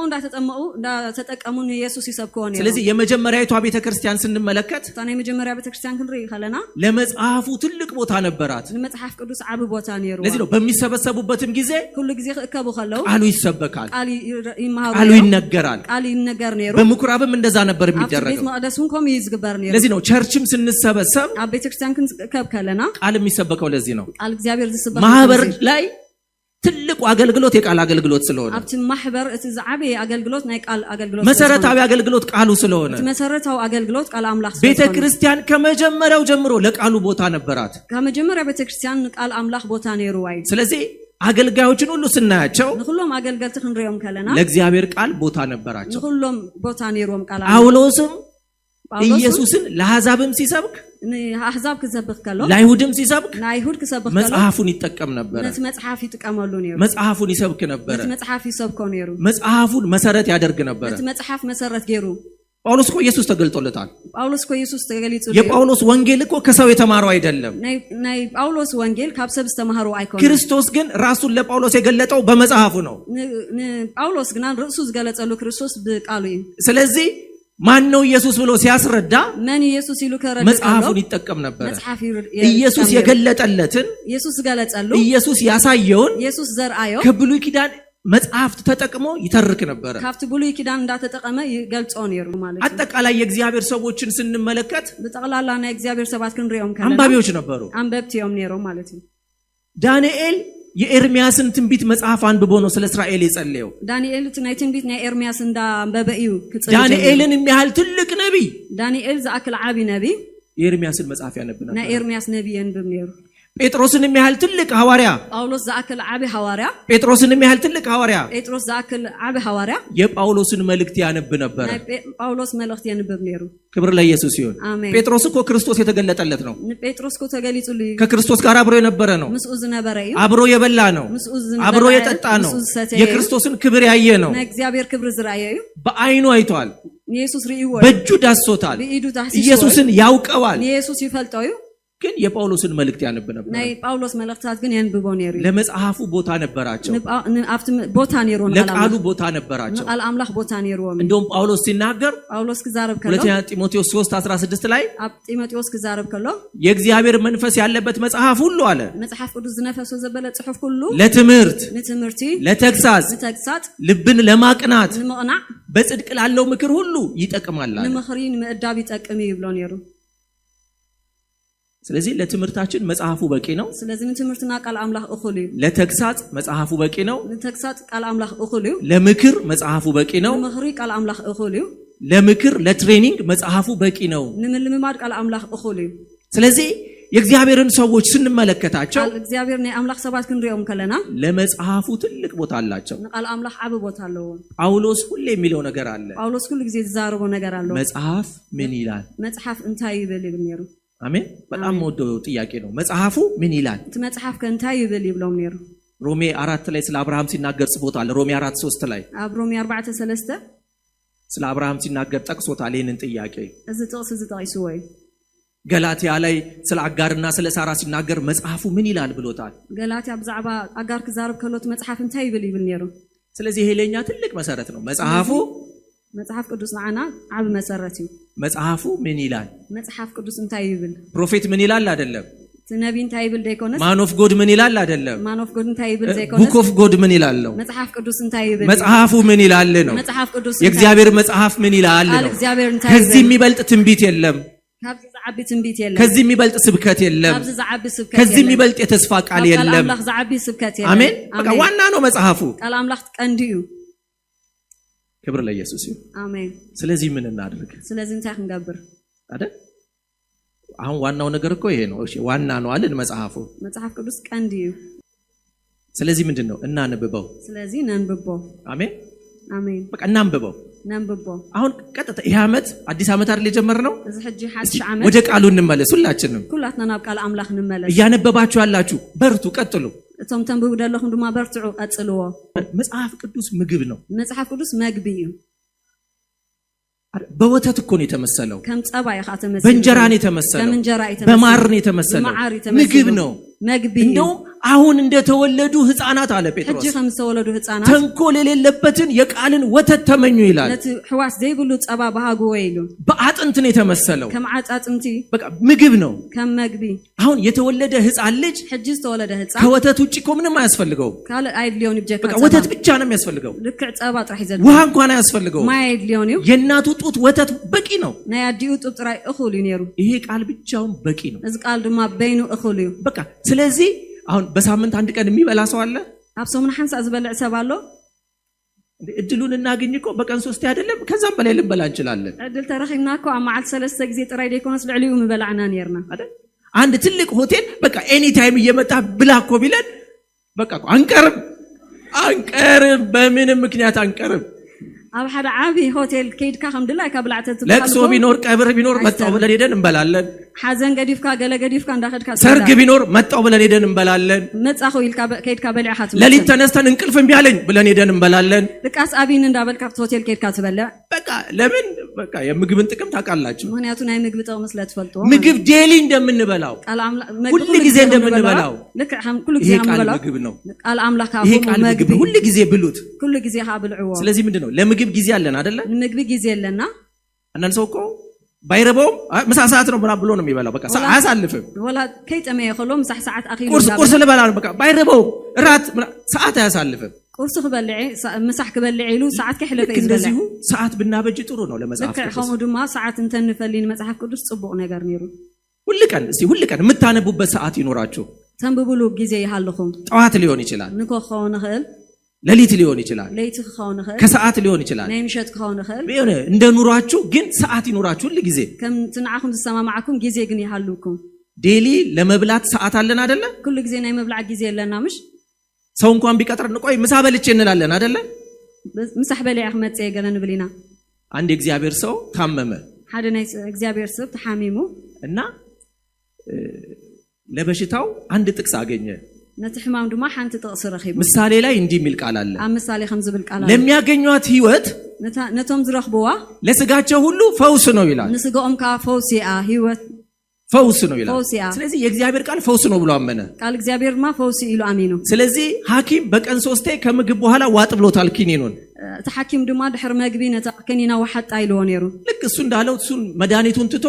እንዳተጠቀሙ ኢየሱስ ይሰብኩ ነው ስለዚህ የመጀመሪያዊቷ ቤተክርስቲያን ስንመለከት ታና የመጀመሪያ ቤተክርስቲያን ክንሪ ካለና ለመጽሐፉ ትልቅ ቦታ ነበራት ንመጽሐፍ ቅዱስ ዓብ ቦታ ነይሩ ለዚህ ነው በሚሰበሰቡበትም ጊዜ ሁሉ ጊዜ ከከቡ ከለው ቃሉ ይሰበካል ቃል ይማሩ ቃሉ ይነገራል ቃል ይነገር ነይሩ በምኩራብም እንደዛ ነበር የሚደረገው ቤት መቅደሱን ኮም ይዝግበር ነይሩ ለዚህ ነው ቸርችም ስንሰበሰብ አብ ቤተክርስቲያን ከከብ ከለና ቃል የሚሰበከው ለዚህ ነው ቃል እግዚአብሔር ዝስበክ ማህበር ላይ ትልቁ አገልግሎት የቃል አገልግሎት ስለሆነ አብቲ ማህበር እቲ ዝዓበ አገልግሎት ናይ ቃል አገልግሎት መሰረታዊ አገልግሎት ቃሉ ስለሆነ መሰረታዊ አገልግሎት ቃል አምላክ ቤተክርስቲያን ከመጀመሪያው ጀምሮ ለቃሉ ቦታ ነበራት ከመጀመሪያው ቤተክርስቲያን ቃል አምላክ ቦታ ነይሩ ዋይ ስለዚህ አገልጋዮችን ሁሉ ስናያቸው ሁሉም አገልጋዮች እንሪዮም ከለና ለእግዚአብሔር ቃል ቦታ ነበራቸው ሁሉም ቦታ ነይሮም ቃል ጳውሎስም ኢየሱስን ለአሕዛብም ሲሰብክ አሕዛብ ከሰብክ ከሎ ለአይሁድም ሲሰብክ ለአይሁድ ከሰብክ ከሎ መጽሐፉን ይጠቀም ነበር መጽሐፍ ይጥቀማሉ ነይሩ መጽሐፉን ይሰብክ ነበር መጽሐፍ ይሰብኮ ነይሩ መጽሐፉን መሰረት ያደርግ ነበር መጽሐፍ መሰረት ገሩ ጳውሎስ እኮ ኢየሱስ ተገልጦለታል ጳውሎስ እኮ ኢየሱስ ተገልጦለታል የጳውሎስ ወንጌል እኮ ከሰው የተማረው አይደለም ናይ ጳውሎስ ወንጌል ካብሰብ ተማሃሩ አይኮን ክርስቶስ ግን ራሱን ለጳውሎስ የገለጠው በመጽሐፉ ነው ጳውሎስ ግን ራሱ ዝገለጸሉ ክርስቶስ በቃሉ ስለዚህ ማን ነው ኢየሱስ ብሎ ሲያስረዳ ማን ኢየሱስ ይሉ ከረዳ መጽሐፉን ይጠቀም ነበር ኢየሱስ የገለጠለትን ኢየሱስ ገለጸሉ ኢየሱስ ያሳየውን ኢየሱስ ዘርአዮ ከብሉይ ኪዳን መጽሐፍት ተጠቅሞ ይተርክ ነበር ካፍት ብሉይ ኪዳን እንዳተጠቀመ ይገልጾ ነበር ማለት አጠቃላይ የእግዚአብሔር ሰዎችን ስንመለከት በጠቅላላና የእግዚአብሔር ሰባት ክንሪዮም ካለ አንባቢዎች ነበሩ አንበብቲዮም ነበር ማለት ነው ዳንኤል የኤርሚያስን ትንቢት መጽሐፍ አንብቦ ነው ስለ እስራኤል የጸለየው ዳንኤል ትናይ ትንቢት ናይ ኤርሚያስ እንዳንበበዩ ክጽልይ ዳንኤልን የሚያህል ትልቅ ነብይ ዳንኤል ዘአክል ዓቢ ነብይ የኤርሚያስን መጽሐፍ ያነብ ነበር ናይ ኤርሚያስ ነብይ ያንብብ ነበር ጴጥሮስን የሚያህል ትልቅ ሐዋርያ ጳውሎስ ዘአክል ዓቢ ሐዋርያ ጴጥሮስን የሚያህል ትልቅ ሐዋርያ ጴጥሮስ ዘአክል ዓቢ ሐዋርያ የጳውሎስን መልእክት ያነብ ነበር ጳውሎስ መልእክት ያነብብ ነበር ክብር ለኢየሱስ ይሁን ጴጥሮስ እኮ ክርስቶስ የተገለጠለት ነው ጴጥሮስ እኮ ተገልጾልኝ ከክርስቶስ ጋር አብሮ የነበረ ነው መስኡዝ ነበረ አብሮ የበላ ነው አብሮ የጠጣ ነው የክርስቶስን ክብር ያየ ነው እግዚአብሔር ክብር ዝራየዩ በአይኑ አይቷል ኢየሱስ ሪኢዎ በእጁ ዳሶታል ኢየሱስን ያውቀዋል ኢየሱስ ይፈልጠው ግን የጳውሎስን መልእክት ያነብ ነበር ናይ ጳውሎስ መልእክታት ግን ያንብቦ ነበር ለመጽሐፉ ቦታ ነበራቸው አፍት ቦታ ነበር ለቃሉ ቦታ ነበራቸው ቃል አምላክ ቦታ ነበር እንደውም ጳውሎስ ሲናገር ጳውሎስ ከዛረብ ከሎ ሁለተኛ ጢሞቴዎስ 3:16 ላይ ጢሞቴዎስ ከዛረብ ከሎ የእግዚአብሔር መንፈስ ያለበት መጽሐፍ ሁሉ አለ መጽሐፍ ቅዱስ ዝነፈሱ ዘበለ ጽሑፍ ሁሉ ለትምህርት ለተግሳጽ ልብን ለማቅናት ለማቅናዕ በጽድቅ ላለው ምክር ሁሉ ይጠቅማል ለምኽሪን መዕዳብ ይጠቅም ይብሎ ነበር ስለዚህ ለትምህርታችን መጽሐፉ በቂ ነው ስለዚህ ትምህርትና ቃል አምላክ እኹሉ ለተግሳጽ መጽሐፉ በቂ ነው ለተግሳጽ ቃል አምላክ እኹሉ ለምክር መጽሐፉ በቂ ነው ለምኽሪ ቃል አምላክ እኹሉ ለምክር ለትሬኒንግ መጽሐፉ በቂ ነው ለምልማድ ቃል አምላክ እኹሉ ስለዚህ የእግዚአብሔርን ሰዎች ስንመለከታቸው እግዚአብሔር ናይ አምላክ ሰባት ክንሪኦም ከለና ለመጽሐፉ ትልቅ ቦታ አላቸው ቃል አምላክ ዓብ ቦታ አለው ጳውሎስ ሁሌ የሚለው ነገር አለ ጳውሎስ ሁሉ ጊዜ ዝዛረበው ነገር አለው መጽሐፍ ምን ይላል መጽሐፍ እንታይ ይብል ነበር አሜን በጣም ወደው ጥያቄ ነው መጽሐፉ ምን ይላል መጽሐፍ ከእንታይ ይብል ይብለው ነበር ሮሜ 4 ላይ ስለ አብርሃም ሲናገር ጽፎታል ሮሜ 4:3 ላይ ሮሜ 4:3 ስለ አብርሃም ሲናገር ጠቅሶታል ይሄንን ጥያቄ እዚ ጥቅስ ዝጠቅሱ ወይ ገላትያ ላይ ስለ አጋርና ስለ ሳራ ሲናገር መጽሐፉ ምን ይላል ብሎታል ገላትያ በዛዕባ አጋር ከዛረብ ከሎት መጽሐፍ እንታይ ይብል ነበር ስለዚህ ይሄ ለኛ ትልቅ መሰረት ነው መጽሐፍ ቅዱስ ናና ዓብ መሰረት እዩ መጽሐፉ ምን ይላል መጽሐፍ ቅዱስ እንታይ ይብል ፕሮፌት ምን ይላል አይደለም ነብይ እንታይ ይብል ደይኮነስ ማን ኦፍ ጎድ ምን ይላል አይደለም ማን ኦፍ ጎድ እንታይ ይብል ደይኮነስ ቡክ ኦፍ ጎድ ምን ይላል ነው መጽሐፍ ቅዱስ እንታይ ይብል መጽሐፉ ምን ይላል ነው መጽሐፍ ቅዱስ የእግዚአብሔር መጽሐፍ ምን ይላል ነው ከዚህ የሚበልጥ ትንቢት የለም ካብዚ ዘዓቢ ትንቢት የለም ከዚህ የሚበልጥ ስብከት የለም ካብዚ ዘዓቢ ስብከት ከዚህ የሚበልጥ የተስፋ ቃል የለም ቃል አምላክ ዘዓቢ ስብከት የለም አሜን በቃ ዋና ነው መጽሐፉ ቃል አምላክ ቀንዲዩ ክብር ለኢየሱስ ይሁን አሜን ስለዚህ ምን እናድርግ ስለዚህ እንታይ ክንገብር አይደል አሁን ዋናው ነገር እኮ ይሄ ነው እሺ ዋና ነው አይደል መጽሐፍ ቅዱስ ቀንዲዩ ስለዚህ ምንድነው እናንብበው ስለዚህ እናንብበው አሜን አሜን በቃ እናንብበው አሁን ቀጥታ ይሄ ዓመት አዲስ ዓመት አይደል የጀመርነው እዚ ሕጂ ሓድሽ ዓመት ወደ ቃሉ እንመለስ ሁላችንም ኩላትና ናብ ቃል አምላክ እንመለስ እያነበባችሁ ያላችሁ በርቱ ቀጥሉ እቶም ተንብቡ ደለኹም ድማ በርትዑ ቀጽልዎ መጽሐፍ ቅዱስ ምግብ ነው መጽሐፍ ቅዱስ መግቢ እዩ በወተት እኮ ነው የተመሰለው ከም ጸባ ይኻተመሰለ በእንጀራ ነው የተመሰለው በማር ነው የተመሰለው ምግብ ነው መግቢ እንደውም አሁን እንደተወለዱ ህፃናት አለ ጴጥሮስ ሕጂ ከም ዝተወለዱ ህፃናት ተንኮል የሌለበትን የቃልን ወተት ተመኙ ይላል ነቲ ሕዋስ ዘይብሉ ጸባ ባህጉ ይሉ በአጥንት ነው የተመሰለው ከም አጣጥምቲ በቃ ምግብ ነው ከም መግቢ አሁን የተወለደ ህፃን ልጅ ሕጂ ዝተወለደ ህፃን ከወተት ውጪ እኮ ምንም አያስፈልገው ካለ አይድሊዮን ይብጀካ በቃ ወተት ብቻ ነው የሚያስፈልገው ልክዕ ጸባ ጥራይ ይዘል ውሃ እንኳን አያስፈልገው ማይ አይድሊዮን ይው የእናቱ ጡት ወተት በቂ ነው ናያዲው ጡት ጥራይ እኹል ይነሩ ይሄ ቃል ብቻውን በቂ ነው እዚ ቃል ድማ በይኑ እኹል ይው በቃ ስለዚህ አሁን በሳምንት አንድ ቀን የሚበላ ሰው አለ አብሶምን ሐንሳ ዝበልዕ ሰብ አሎ እድሉን እናገኝ እኮ በቀን 3 አይደለም ከዛም በላይ ልንበላ እንችላለን እድል ተረኺብና እኮ አማዓል 3 ጊዜ ጥራይ ደይኮነስ ልዕልዩ ምበላዕና ነርና አይደል አንድ ትልቅ ሆቴል በቃ ኤኒ ታይም እየመጣ ብላ እኮ ቢለን በቃ አንቀርም በምንም ምክንያት አንቀርም አብ ሓደ ዓቢ ሆቴል ከይድካ ከምድላይ ካብላዕተት ለቅሶ ቢኖር ቀብር ቢኖር መጣው ብለን ሄደን እንበላለን ሓዘን ገዲፍካ ገለ ገዲፍካ እንዳኸድካ ሰርግ ቢኖር መጣው ብለን ሄደን እንበላለን መጻኹ ኢልካ ከይድካ በልዓት ለሊት ተነስተን እንቅልፍ እምቢ አለኝ ብለን ሄደን እንበላለን ልቃስ አቢን እንዳበልካ ሆቴል ከይድካ ትበልዕ በቃ ለምን በቃ የምግብን ጥቅም ታውቃላችሁ ምክንያቱ ናይ ምግብ ጥቅም ስለትፈልጡ ምግብ ዴሊ እንደምንበላው ሁሉ ጊዜ እንደምንበላው ልክ ሁሉ ጊዜ እንደምንበላው ምግብ ነው ቃል አምላክ ምግብ ሁሉ ጊዜ ብሉት ሁሉ ጊዜ ሃብልዕዎ ስለዚህ ምንድነው ለምግብ ጊዜ አለን አይደለ ምግብ ጊዜ አለና አንዳንድ ሰው እኮ ባይረበው ምሳ ሰዓት ነው ብሎ ነው የሚበላው በቃ አያሳልፍም ወላ ከይጠመ ይኸሎ ምሳ ሰዓት አኺሉ ቁርስ ልበላ ነው በቃ ባይረበው ራት ሰዓት አያሳልፍም ቁርስ ክበልዕ ምሳሕ ክበልዕ ኢሉ ሰዓት ከሕለፈ ይዝበልዕ ሰዓት ብናበጅ ጥሩ ነው ለመጽሐፍ ከኸሙ ድማ ሰዓት እንተንፈልን መጽሐፍ ቅዱስ ጽቡቅ ነገር ነይሩ ሁሉ ቀን የምታነቡበት ሰዓት ይኖራችሁ ተንብብሉ ጊዜ ይሃልኩም ጠዋት ሊሆን ይችላል ንኮ ኸውን ይኽእል ለሊት ሊሆን ይችላል ለሊት ኸውን ይኽእል ከሰዓት ሊሆን ይችላል ናይ ምሸት ኸውን ይኽእል ቢሆነ እንደ ኑሯችሁ ግን ሰዓት ይኖራችሁ ሁሉ ጊዜ ከም ትንዓኹም ዝሰማማዓኩም ጊዜ ግን ይሃልኩም ዴሊ ለመብላት ሰዓት አለን አይደለ ሁሉ ጊዜ ናይ መብላዕ ጊዜ የለና ምሽ ሰው እንኳን ቢቀጥር እንቆይ ምሳ በልቼ እንላለን አይደለ ምሳሕ በልያ ክመጽ የገለ ንብሊና አንድ እግዚአብሔር ሰው ታመመ ሓደ ናይ እግዚአብሔር ሰብ ተሓሚሙ እና ለበሽታው አንድ ጥቅስ አገኘ ነቲ ሕማም ድማ ሓንቲ ጥቅስ ረኺቡ ምሳሌ ላይ እንዲህ የሚል ቃል አለ ምሳሌ ከም ዝብል ቃል አለ ለሚያገኙት ህይወት ነቶም ዝረኽብዋ ለስጋቸው ሁሉ ፈውስ ነው ይላል ንስጋኦም ካ ፈውሲያ ህይወት ፈውስ ነው ይላል ስለዚህ የእግዚአብሔር ቃል ፈውስ ነው ብሎ አመነ ቃል እግዚአብሔርማ ፈውስ ኢሉ አሚኑ ስለዚህ ሐኪም በቀን 3 ከምግብ በኋላ ዋጥ ብሎታል ኪኒኑን ተሐኪም ድማ ድሕር መግቢ ነታ ከኒና ወሐጣ ኢልዎ ነይሩ ልክ እሱ እንዳለው እሱን መድኃኒቱን ትቶ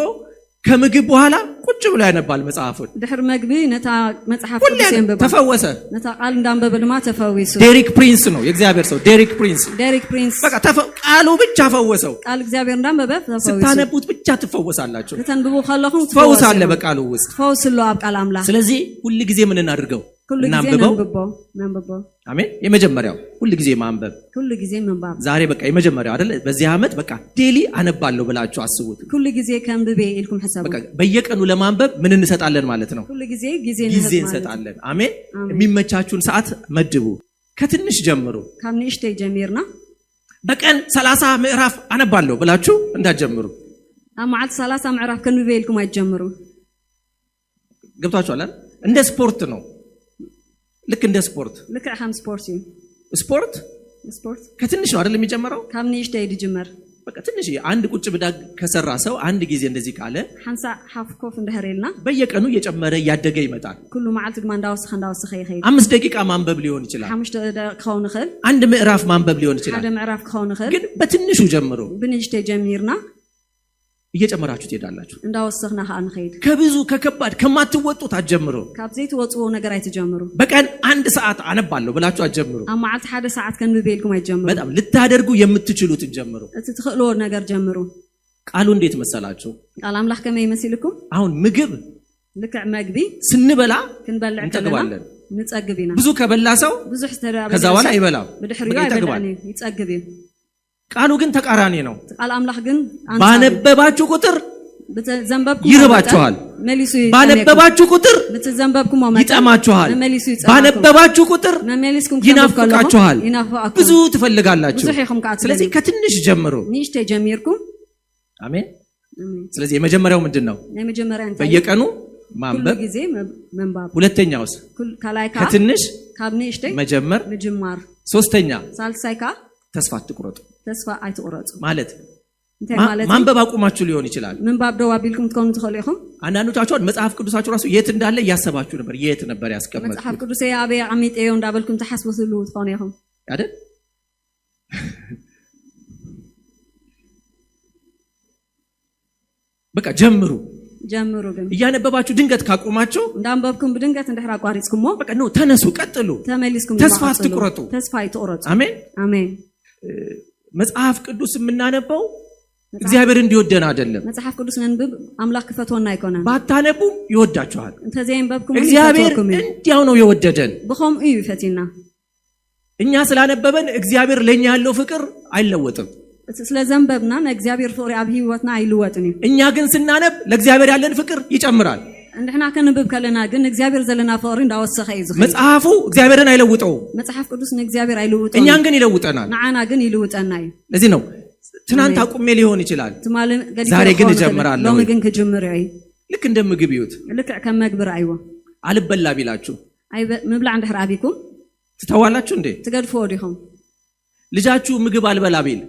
ከምግብ በኋላ ቁጭ ብሎ ያነባል መጽሐፉን ድሕር መግቢ ነታ መጽሐፍ ቅዱስ ያንብባ ተፈወሰ ነታ ቃል እንዳንበበ ድማ ተፈወሰ ዴሪክ ፕሪንስ ነው የእግዚአብሔር ሰው ዴሪክ ፕሪንስ በቃ ቃሉ ብቻ ፈወሰው ቃል እግዚአብሔር እንዳንበበ ተፈወሰ ስታነቡት ብቻ ትፈወሳላችሁ ተንብቡ ከለኹም ፈውስ አለ በቃሉ ውስጥ ፈውስ ሎ አብ ቃል አምላክ ስለዚህ ሁሉ ጊዜ ምን እናድርገው እናንብበው አሜን የመጀመሪያው ሁሉ ጊዜ ማንበብ ሁሉ ጊዜ መንባብ ዛሬ በቃ የመጀመሪያው አይደል በዚህ አመት በቃ ዴሊ አነባለሁ ብላችሁ አስቡት ሁሉ ጊዜ ከንብቤ ኢልኩም ሐሳቡ በቃ በየቀኑ ለማንበብ ምን እንሰጣለን ማለት ነው ሁሉ ጊዜ እንሰጣለን አሜን የሚመቻችሁን ሰዓት መድቡ ከትንሽ ጀምሩ ከምንሽቴ ጀምርና በቀን 30 ምዕራፍ አነባለሁ ብላችሁ እንዳትጀምሩ አማዓት 30 ምዕራፍ ከንብቤ ኢልኩም አይጀምሩ ገብታችኋል እንደ ስፖርት ነው ልክ እንደ ስፖርት ልክ አሁን ስፖርት ከትንሽ ነው አይደል የሚጀምረው ከምንሽ ተይድ ጀመር በቃ ትንሽ አንድ ቁጭ ብዳግ ከሰራ ሰው አንድ ጊዜ እንደዚህ ካለ ሐንሳ ሐፍ ኮፍ እንደህረልና በየቀኑ እየጨመረ ያደገ ይመጣል ሁሉ ማዓልት ግማ እንዳወስኸ ይኸይድ 5 ደቂቃ ማንበብ ሊሆን ይችላል 5 ደቂቃ ከሆነ ይችላል አንድ ምዕራፍ ማንበብ ሊሆን ይችላል አንድ ምዕራፍ ከሆነ ይችላል ግን በትንሹ ጀምሩ ብንሽ ተጀምርና እየጨመራችሁ ትሄዳላችሁ እንዳወሰኽና ኻንኸይድ ከብዙ ከከባድ ከማትወጡት አትጀምሩ ካብዘይት ወጽዎ ነገር አይተጀምሩ በቀን 1 ሰዓት አነባለሁ ብላችሁ አትጀምሩ አማዓት 1 ሰዓት ከንብቤልኩም አይጀምሩ በጣም ልታደርጉ የምትችሉትን ጀምሩ እትትኽእሎ ነገር ጀምሩ ቃሉ እንዴት መሰላችሁ ቃል አምላክ ከመይ ይመስልኩም አሁን ምግብ ልክዕ መግቢ ስንበላ ክንበልዕ እንጠግባለን ንጸግቢና ብዙ ከበላ ሰው ብዙ ተራበ ከዛ በኋላ አይበላም በድሕሪው አይበላኒ ይጸግብ ቃሉ ግን ተቃራኒ ነው ቃል አምላክ ግን ባነበባችሁ ቁጥር በተዘንበብኩም ይርባችኋል መልሱ ባነበባችሁ ቁጥር በተዘንበብኩም ማለት ይጠማችኋል መልሱ ባነበባችሁ ቁጥር መልስኩም ይናፍቃችኋል ብዙ ትፈልጋላችሁ ስለዚህ ከትንሽ ጀምሩ ንሽቴ ጀምርኩም አሜን ስለዚህ የመጀመሪያው ምንድነው በየቀኑ ማንበብ ጊዜ መንባብ ሁለተኛውስ ከላይካ ከትንሽ ካብንሽቴ መጀመር ሶስተኛ ሳልሳይካ ተስፋ አትቁረጡ ተስፋ አይትቁረጡ ማለት ማንበብ አቁማችሁ ሊሆን ይችላል ምንባብ ደው አቢልኩም ትኮኑ ትخليكم አንዳንዶቻችሁ መጽሐፍ ቅዱሳችሁ ራሱ የት እንዳለ ያሰባችሁ ነበር የት ነበር ያስቀመጡት መጽሐፍ ቅዱስ ያቤ አሚጤው እንዳበልኩም ተሐስቡሉ ትኮኑይኩም አይደል በቃ ጀምሩ ግን እያነበባችሁ ድንገት ካቆማችሁ እንዳንበብኩም በድንገት እንደህራ ቋሪጽኩሞ በቃ ነው ተነሱ ቀጥሉ ተመልስኩም ተስፋ አትቁረጡ አሜን አሜን መጽሐፍ ቅዱስ የምናነበው እግዚአብሔር እንዲወደን አይደለም መጽሐፍ ቅዱስ ነንብብ አምላክ ከፈቶና አይኮናን ባታነቡ ይወዳችኋል እንተዚያም በብኩም እግዚአብሔር እንዲያው ነው የወደደን በቆም እዩ ፈቲና እኛ ስላነበበን እግዚአብሔር ለኛ ያለው ፍቅር አይለወጥም ስለዘንበብና እግዚአብሔር ፍቅር አብ ህይወትና አይለወጥም እኛ ግን ስናነብ ለእግዚአብሔር ያለን ፍቅር ይጨምራል እንደና ከንብብ ከለና ግን እግዚአብሔር ዘለና ፍቅር እንዳወሰኸ ይዙ መጽሐፉ እግዚአብሔርን አይለውጠው መጽሐፍ ቅዱስ እግዚአብሔር አይለውጠው እኛን ግን ይለውጠናል ናአና ግን ይለውጠናል ለዚህ ነው ትናንት አቁሜ ሊሆን ይችላል ዛሬ ግን እጀምራለሁ ነው ግን ከጀምራይ ልክ እንደምግብ ይውት ልክ ከመግብር አይዋ አልበላ ቢላችሁ አይ መብላ እንደ ህራቢኩም ትተዋላችሁ እንዴ ትገድፎ ወዲኩም ልጃችሁ ምግብ አልበላ ቢል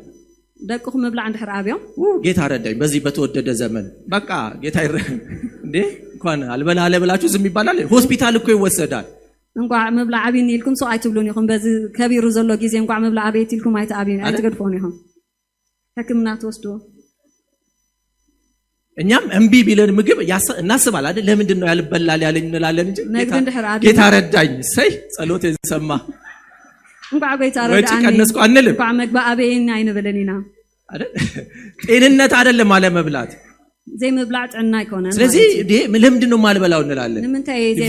ደቅኹ መብላ እንደ ህራቢያም ጌታ ረዳኝ በዚህ በተወደደ ዘመን በቃ ጌታ እንዴ እንኳን አልበላ አለብላችሁ ዝም ይባላል ሆስፒታል እኮ ይወሰዳል እንኳን መብላ አቢን ይልኩም ሰው አይትብሉን ይኹም በዚህ ከቢሩ ዘሎ ጊዜ እንኳን መብላ አቤት ይልኩም አይታአቢን አይትገድፎን ይኹም ህክምና ተወስዶ እኛም እንቢ ቢለን ምግብ እናስባል አይደል ለምንድን ነው ያልበላል ያለኝ እንላለን እንጂ ጌታ ረዳኝ ሰይ ጸሎት ይሰማ እንኳን ጌታ ረዳኝ ከነስኩ አንልም እንኳን መግባ አቤን አይነበለኒና አይደል ጤንነት አይደለም አለ መብላት ዘይ መብላዕ ጤና ይኮነን ስለዚህ ለምንድን ነው ማልበላው እንላለን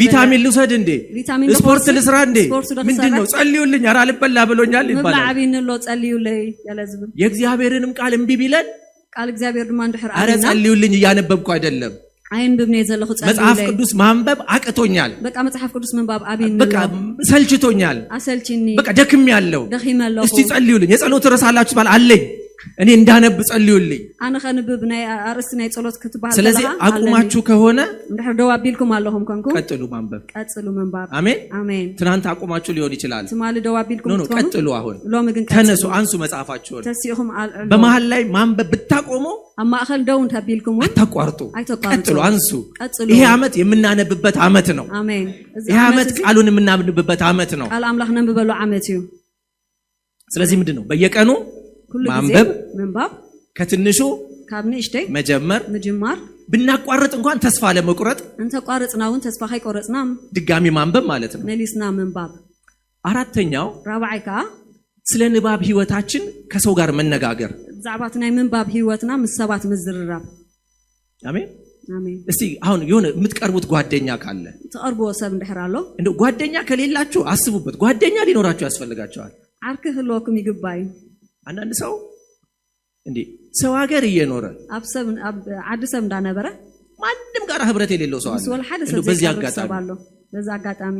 ቪታሚን ልውሰድ እንዴ ስፖርት ልስራ እንዴ ምንድነው ጸልዩልኝ ኧረ አልበላ ብሎኛል ይባላል መብላዕ አቢን ሎ ጸልዩልኝ ያለዝብ የእግዚአብሔርንም ቃል እንቢ ቢለን ቃል እግዚአብሔር ድማ እንደህር ኧረ ጸልዩልኝ እያነበብኩ አይደለም አይን ብብኔ ዘለኹ ጸልዩልኝ መጽሐፍ ቅዱስ ማንበብ አቅቶኛል በቃ መጽሐፍ ቅዱስ መንባብ አቢን በቃ ሰልችቶኛል አሰልችኒ በቃ ደክሜያለሁ እስቲ ጸልዩልኝ የጸሎት ርዕስ አላችሁ ባል አለኝ እኔ እንዳነብ ጸልዩልኝ አነ ከንብብ ናይ አርዕስት ናይ ጸሎት ክትባል ስለዚህ አቁማችሁ ከሆነ እንደህር ደዋቢልኩም አለሁም ኮንኩ ቀጥሉ ማንበብ ቀጥሉ መንባብ አሜን አሜን ትናንት አቁማችሁ ሊሆን ይችላል ስማል ደዋቢልኩም ነው ቀጥሉ አሁን ሎምግን ተነሱ አንሱ መጽሐፋችሁን ተሲሁም በመሃል ላይ ማንበብ ብታቆሙ አማኸል ደውን ተቢልኩም አታቋርጡ ቀጥሉ አንሱ ይሄ አመት የምናነብበት አመት ነው አሜን ይሄ አመት ቃሉን የምናነብበት አመት ነው ቃል አምላክ ነንብበሉ አመት እዩ ስለዚህ ምንድነው በየቀኑ ማንበብ መንባብ ከትንሹ ካብንሽቴ መጀመር ብናቋርጥ እንኳን ተስፋ ለመቁረጥ እንተ ቋርጽናውን ተስፋ ካይቆርጽናም ድጋሚ ማንበብ ማለት ነው መሊስና መንባብ አራተኛው ራባይካ ስለ ንባብ ህይወታችን ከሰው ጋር መነጋገር ዛባትና መንባብ ህይወትና መስባት መዝርራብ አሜን አሜን እስቲ አሁን የሆነ የምትቀርቡት ጓደኛ ካለ ተቀርቦ ሰብ እንደህራሎ እንዴ ጓደኛ ከሌላችሁ አስቡበት ጓደኛ ሊኖራችሁ ያስፈልጋቸዋል አርክህ ለኩም ይግባይ አንዳንድ ሰው እንዴ ሰው ሀገር እየኖረ አብሰብ አድሰብ እንዳነበረ ማንንም ጋር ህብረት የሌለው ሰው አለ በዚህ አጋጣሚ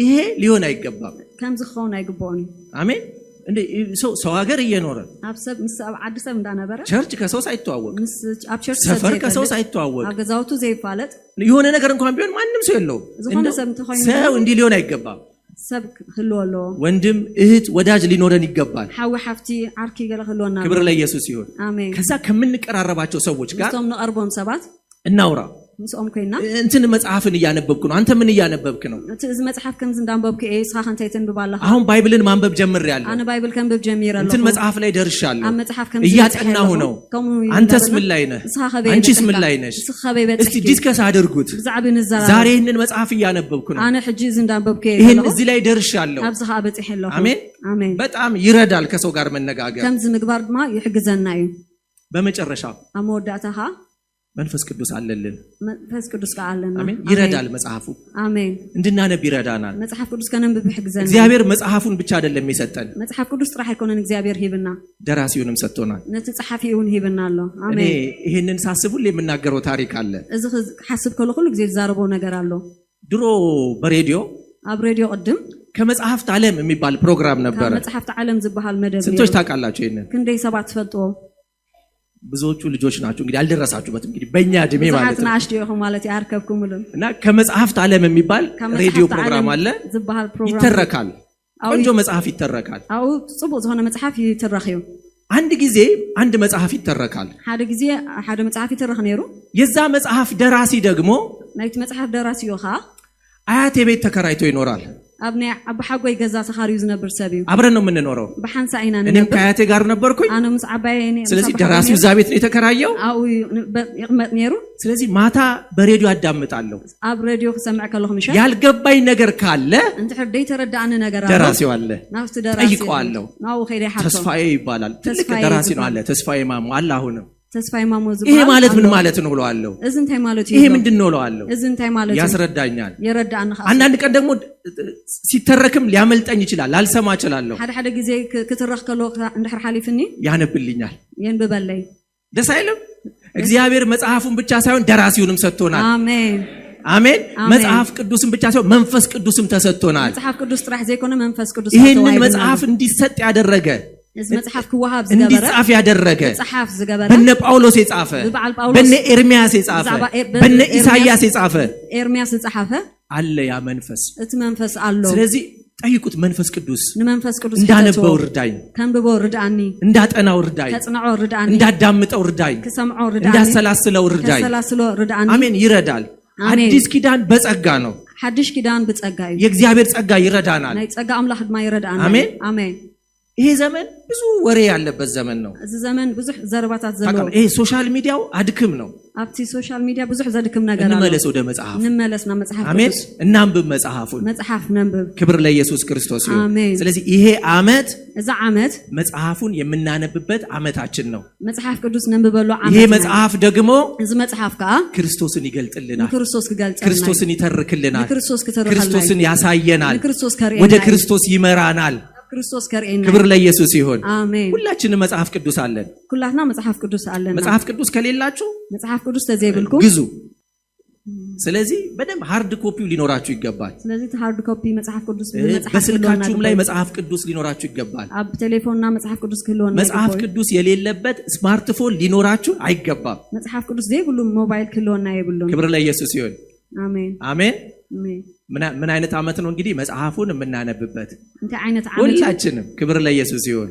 ይሄ ሊሆን አይገባም ከምዝ ኾን አይገባውኒ አሜን እንዴ ሰው ሀገር እየኖረ አብሰብ ምስብ አድሰብ እንዳነበረ ቸርች ከሰው ሳይተዋወቅ አብቸርች ሰፈር ከሰው ሳይተዋወቅ አገዛውቱ ዘይፋለጥ የሆነ ነገር እንኳን ቢሆን ማንንም ሰው የለው ሰው እንዲህ ሊሆን አይገባም ሰብ ህልወሎ ወንድም እህት ወዳጅ ሊኖረን ይገባል ሐው ሐፍቲ አርኪ ገለ ህልወና ክብር ለኢየሱስ ይሁን አሜን ከዛ ከምንቀራረባቸው ሰዎች ጋር ሶም ነቀርቦም ሰባት እናውራ ምስኦም ኮይና እንትን መጽሐፍን እያነበብኩ ነው አንተ ምን እያነበብክ ነው እዚ መጽሐፍ ከምዝ እንዳንበብክ ሳኸንተይተን ብባላህ አሁን ባይብልን ማንበብ ጀምሬያለሁ አነ ባይብል ከምበብ ጀምሬያለሁ እንትን መጽሐፍ ላይ ደርሻለሁ አን መጽሐፍ ከምዝ እያጠናሁ ነው አንተስ ምን ላይ ነህ አንቺስ ምን ላይ ነሽ እስቲ ዲስከስ አድርጉት ዛሬ ይሄንን መጽሐፍ እያነበብኩ ነው አነ ሕጂ እዚ እንዳንበብክ ይሄን እዚ ላይ ደርሻለሁ አብዝኻ በጽሕለሁ አሜን አሜን በጣም ይረዳል ከሰው ጋር መነጋገር ከምዝ ምግባር ድማ ይሕግዘና እዩ በመጨረሻ አመወዳታሃ መንፈስ ቅዱስ አለልን መንፈስ ቅዱስ ካለና አሜን ይረዳል መጽሐፉ አሜን እንድናነብ ይረዳናል መጽሐፍ ቅዱስ ከነንብብ ይሕግዘና እግዚአብሔር መጽሐፉን ብቻ አይደለም የሰጠን መጽሐፍ ቅዱስ ጥራህ አይኮነን እግዚአብሔር ሂብና ደራሲውንም ሰጥቶናል ነቲ ጸሐፊውን ሂብና አለ አሜን ይሄንን ሳስቡል የምናገረው ታሪክ አለ እዚ ሐስብ ከለ ሁሉ ጊዜ ዛረበው ነገር አለ ድሮ በሬዲዮ አብ ሬዲዮ ቀድም ከመጽሐፍት ዓለም የሚባል ፕሮግራም ነበር ከመጽሐፍት ዓለም ዝባሃል መደብ ስንቶች ታውቃላችሁ ይሄንን ክንደይ ሰባት ፈልጦ ብዙዎቹ ልጆች ናቸው እንግዲህ አልደረሳችሁበትም እንግዲህ በእኛ እድሜ ማለት ነው አሽዲዮ ማለት ያርከብኩምልን እና ከመጽሐፍት ዓለም የሚባል ሬዲዮ ፕሮግራም አለ ዝባሃል ፕሮግራም ይተረካል ቆንጆ መጽሐፍ ይተረካል አው ጽቡቅ ዘሆነ መጽሐፍ ይተረኺዩ አንድ ጊዜ አንድ መጽሐፍ ይተረካል ሓደ መጽሐፍ ይተረክ ነይሩ የዛ መጽሐፍ ደራሲ ደግሞ ናይቲ መጽሐፍ ደራሲ ይኻ አያቴ ቤት ተከራይቶ ይኖራል አብኔ አባ ሓጎይ ገዛ ተኻሪዩ ዝነብር ሰብዩ አብረን ነው የምንኖረው በሐንሳ አይና ነበር እኔም ከአያቴ ጋር ነበርኩኝ አነ ምስ አባዬ እኔ ስለዚህ ደራሲው እዛ ቤት ነው የተከራየው አው ይቅመጥ ነይሩ ስለዚህ ማታ በሬዲዮ አዳምጣለሁ አብ ሬዲዮ ከሰምዕ ከለኹ ምሻ ያልገባኝ ነገር ካለ እንት ሕደይ ተረዳአነ ነገር አለ ደራሲው አለ ናፍስ ደራሲ ጠይቀዋለሁ ናው ኸይደ ሐቶ ተስፋዬ ይባላል ትልቅ ደራሲ ነው አለ ተስፋዬ ማሙ አለ አሁንም ተስፋዬ ማሙ ዝባል ይሄ ማለት ምን ማለት ነው ብለዋለሁ እዝንታይ ማለት ይሄ ምንድነው ብለዋለሁ እዝንታይ ማለት ያስረዳኛል ይረዳአነ ኻስ አንዳንድ ቀን ደግሞ ሲተረክም ሊያመልጠኝ ይችላል ላልሰማ እችላለሁ ሓደ ጊዜ ክትረክ ከሎ እንድሕር ሓሊፍኒ ያነብልኛል የንብበለይ ደስ አይልም እግዚአብሔር መጽሐፉን ብቻ ሳይሆን ደራሲውንም ሰጥቶናል አሜን አሜን መጽሐፍ ቅዱስን ብቻ ሳይሆን መንፈስ ቅዱስም ተሰጥቶናል መጽሐፍ ቅዱስ ጥራህ ዘይኮነ መንፈስ ቅዱስ ይሄንን መጽሐፍ እንዲሰጥ ያደረገ እዚ መጽሐፍ ክዋሃብ ዝገበረ እንዲጻፍ ያደረገ መጽሐፍ ዝገበረ በነ ጳውሎስ የጻፈ በነ ኤርሚያስ የጻፈ በነ ኢሳይያስ የጻፈ ኤርሚያስ የጻፈ አለ ያ መንፈስ እቲ መንፈስ አሎ ስለዚህ ጠይቁት መንፈስ ቅዱስ ንመንፈስ ቅዱስ እንዳነበው ርዳኝ ከንብበው ርዳኒ እንዳጠናው ርዳኝ ከጽናዖ ርዳኒ እንዳዳምጠው ርዳኝ ከሰምዖ ርዳኒ እንዳሰላስለው ርዳኝ ከሰላስለው ርዳኒ አሜን ይረዳል አዲስ ኪዳን በጸጋ ነው ሐዲስ ኪዳን በጸጋ እዩ የእግዚአብሔር ጸጋ ይረዳናል ናይ ጸጋ አምላክ ድማ ይረዳናል አሜን አሜን ይሄ ዘመን ብዙ ወሬ ያለበት ዘመን ነው እዚ ዘመን ብዙ ዘረባታት ዘለው ይሄ ሶሻል ሚዲያው አድክም ነው አብቲ ሶሻል ሚዲያ ብዙ ዘድክም ነገር አለ እንመለስ ወደ መጽሐፍ እንመለስና መጽሐፍ አሜን እናንብብ መጽሐፉን መጽሐፍ ነንብብ ክብር ለኢየሱስ ክርስቶስ ይሁን አሜን ስለዚህ ይሄ አመት እዛ አመት መጽሐፉን የምናነብበት አመታችን ነው መጽሐፍ ቅዱስ ነንብበሉ አመት ይሄ መጽሐፍ ደግሞ እዚ መጽሐፍ ካ ክርስቶስን ይገልጥልናል ክርስቶስ ይገልጽልናል ክርስቶስን ይተርክልናል ክርስቶስን ያሳየናል ክርስቶስ ወደ ክርስቶስ ይመራናል ክርስቶስ ከርኤና ክብር ለኢየሱስ ይሁን አሜን ሁላችንም መጽሐፍ ቅዱስ አለን ሁላትና መጽሐፍ ቅዱስ አለን መጽሐፍ ቅዱስ ከሌላችሁ መጽሐፍ ቅዱስ ተዘይብልኩ ግዙ ስለዚህ በደም ሃርድ ኮፒው ሊኖራችሁ ይገባል ስለዚህ ሃርድ ኮፒ መጽሐፍ ቅዱስ በስልካችሁም ላይ መጽሐፍ ቅዱስ ሊኖራችሁ ይገባል አብ ቴሌፎንና መጽሐፍ ቅዱስ ክሎና መጽሐፍ ቅዱስ የሌለበት ስማርትፎን ሊኖራችሁ አይገባም መጽሐፍ ቅዱስ ዘይብሉ ሞባይል ክሎና ይብሉ ክብር ለኢየሱስ ይሁን አሜን አሜን አሜን ምን አይነት አመት ነው እንግዲህ መጽሐፉን የምናነብበት እንት አይነት አመት ሁላችንም ክብር ለኢየሱስ ይሁን